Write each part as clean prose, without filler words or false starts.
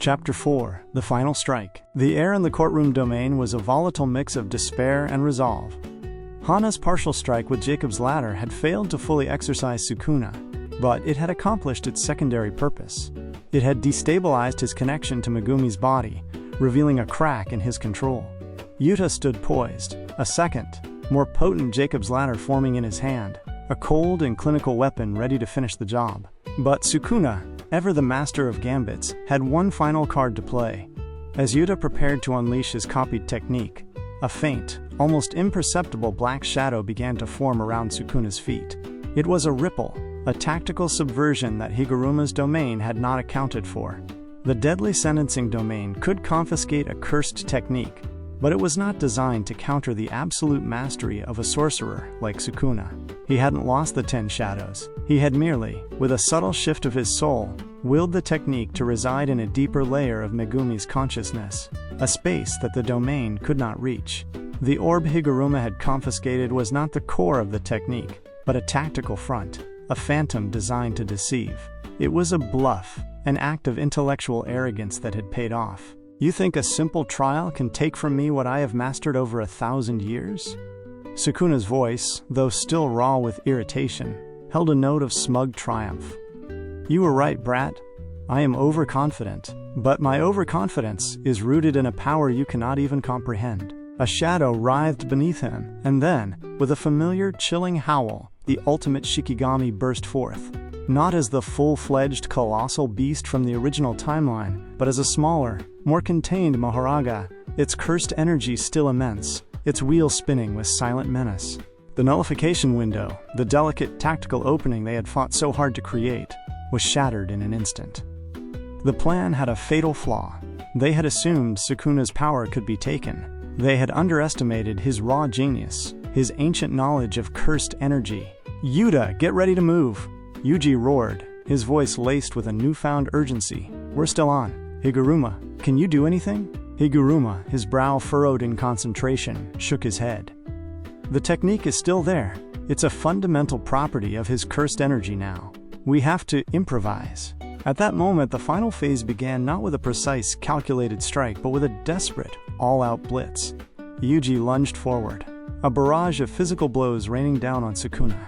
Chapter 4: The Final Strike. The air in the courtroom domain was a volatile mix of despair and resolve. Hana's partial strike with Jacob's ladder had failed to fully exorcise Sukuna, but it had accomplished its secondary purpose. It had destabilized his connection to Megumi's body, revealing a crack in his control. Yuta stood poised, a second, more potent Jacob's ladder forming in his hand, a cold and clinical weapon ready to finish the job. But Sukuna, ever the master of gambits, had one final card to play. As Yuta prepared to unleash his copied technique, a faint, almost imperceptible black shadow began to form around Sukuna's feet. It was a ripple, a tactical subversion that Higuruma's domain had not accounted for. The deadly sentencing domain could confiscate a cursed technique, but it was not designed to counter the absolute mastery of a sorcerer like Sukuna. He hadn't lost the 10 shadows. He had merely, with a subtle shift of his soul, willed the technique to reside in a deeper layer of Megumi's consciousness, a space that the domain could not reach. The orb Higuruma had confiscated was not the core of the technique, but a tactical front, a phantom designed to deceive. It was a bluff, an act of intellectual arrogance that had paid off. You think a simple trial can take from me what I have mastered over 1,000 years? Sukuna's voice, though still raw with irritation, held a note of smug triumph. You were right, brat. I am overconfident, but my overconfidence is rooted in a power you cannot even comprehend. A shadow writhed beneath him, and then, with a familiar, chilling howl, the ultimate Shikigami burst forth. Not as the full-fledged colossal beast from the original timeline, but as a smaller, more contained Mahoraga, its cursed energy still immense, its wheel spinning with silent menace. The nullification window, the delicate tactical opening they had fought so hard to create, was shattered in an instant. The plan had a fatal flaw. They had assumed Sukuna's power could be taken. They had underestimated his raw genius, his ancient knowledge of cursed energy. Yuta, get ready to move! Yuji roared, his voice laced with a newfound urgency. We're still on. Higuruma, can you do anything? Higuruma, his brow furrowed in concentration, shook his head. The technique is still there. It's a fundamental property of his cursed energy now. We have to improvise. At that moment, the final phase began not with a precise, calculated strike, but with a desperate, all-out blitz. Yuji lunged forward, a barrage of physical blows raining down on Sukuna.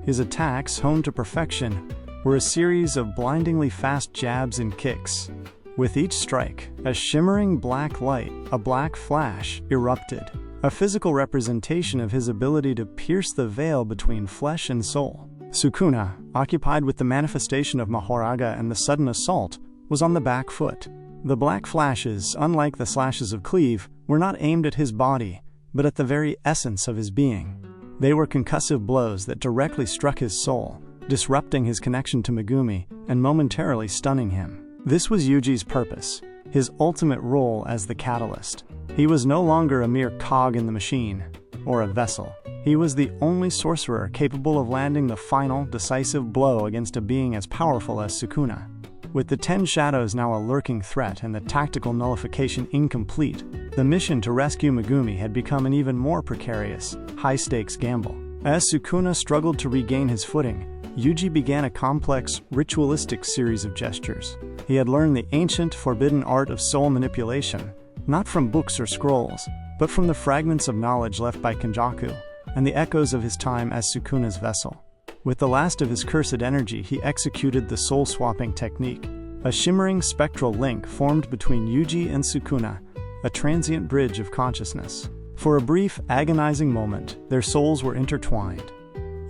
His attacks, honed to perfection, were a series of blindingly fast jabs and kicks. With each strike, a shimmering black light, a black flash, erupted, a physical representation of his ability to pierce the veil between flesh and soul. Sukuna, occupied with the manifestation of Mahoraga and the sudden assault, was on the back foot. The black flashes, unlike the slashes of cleave, were not aimed at his body, but at the very essence of his being. They were concussive blows that directly struck his soul, disrupting his connection to Megumi and momentarily stunning him. This was Yuji's purpose, his ultimate role as the catalyst. He was no longer a mere cog in the machine, or a vessel. He was the only sorcerer capable of landing the final, decisive blow against a being as powerful as Sukuna. With the 10 shadows now a lurking threat and the tactical nullification incomplete, the mission to rescue Megumi had become an even more precarious, high-stakes gamble. As Sukuna struggled to regain his footing, Yuji began a complex, ritualistic series of gestures. He had learned the ancient, forbidden art of soul manipulation, not from books or scrolls, but from the fragments of knowledge left by Kenjaku and the echoes of his time as Sukuna's vessel. With the last of his cursed energy, he executed the soul-swapping technique. A shimmering spectral link formed between Yuji and Sukuna, a transient bridge of consciousness. For a brief, agonizing moment, their souls were intertwined.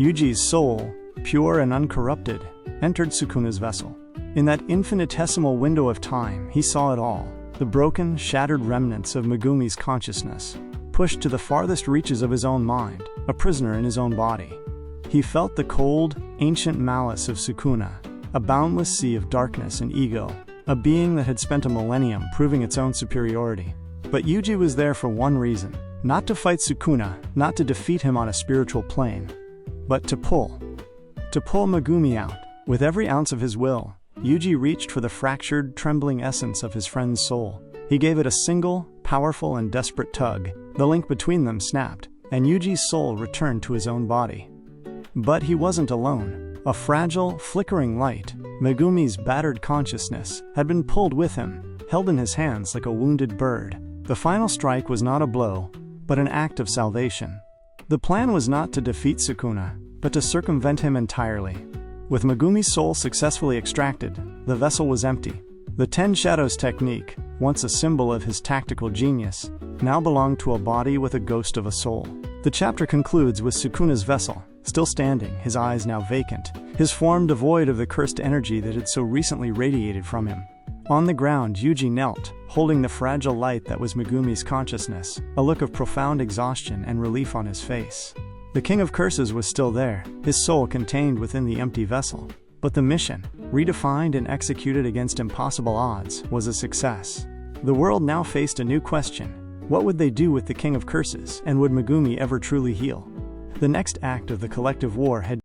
Yuji's soul, pure and uncorrupted, entered Sukuna's vessel. In that infinitesimal window of time, he saw it all. The broken, shattered remnants of Megumi's consciousness, pushed to the farthest reaches of his own mind, a prisoner in his own body. He felt the cold, ancient malice of Sukuna, a boundless sea of darkness and ego, a being that had spent a millennium proving its own superiority. But Yuji was there for one reason, not to fight Sukuna, not to defeat him on a spiritual plane, but to pull Megumi out. With every ounce of his will, Yuji reached for the fractured, trembling essence of his friend's soul. He gave it a single, powerful and desperate tug. The link between them snapped, and Yuji's soul returned to his own body. But he wasn't alone. A fragile, flickering light, Megumi's battered consciousness, had been pulled with him, held in his hands like a wounded bird. The final strike was not a blow, but an act of salvation. The plan was not to defeat Sukuna, but to circumvent him entirely. With Megumi's soul successfully extracted, the vessel was empty. The Ten Shadows technique, once a symbol of his tactical genius, now belonged to a body with a ghost of a soul. The chapter concludes with Sukuna's vessel, still standing, his eyes now vacant, his form devoid of the cursed energy that had so recently radiated from him. On the ground, Yuji knelt, holding the fragile light that was Megumi's consciousness, a look of profound exhaustion and relief on his face. The King of Curses was still there, his soul contained within the empty vessel. But the mission, redefined and executed against impossible odds, was a success. The world now faced a new question. What would they do with the King of Curses, and would Megumi ever truly heal? The next act of the collective war had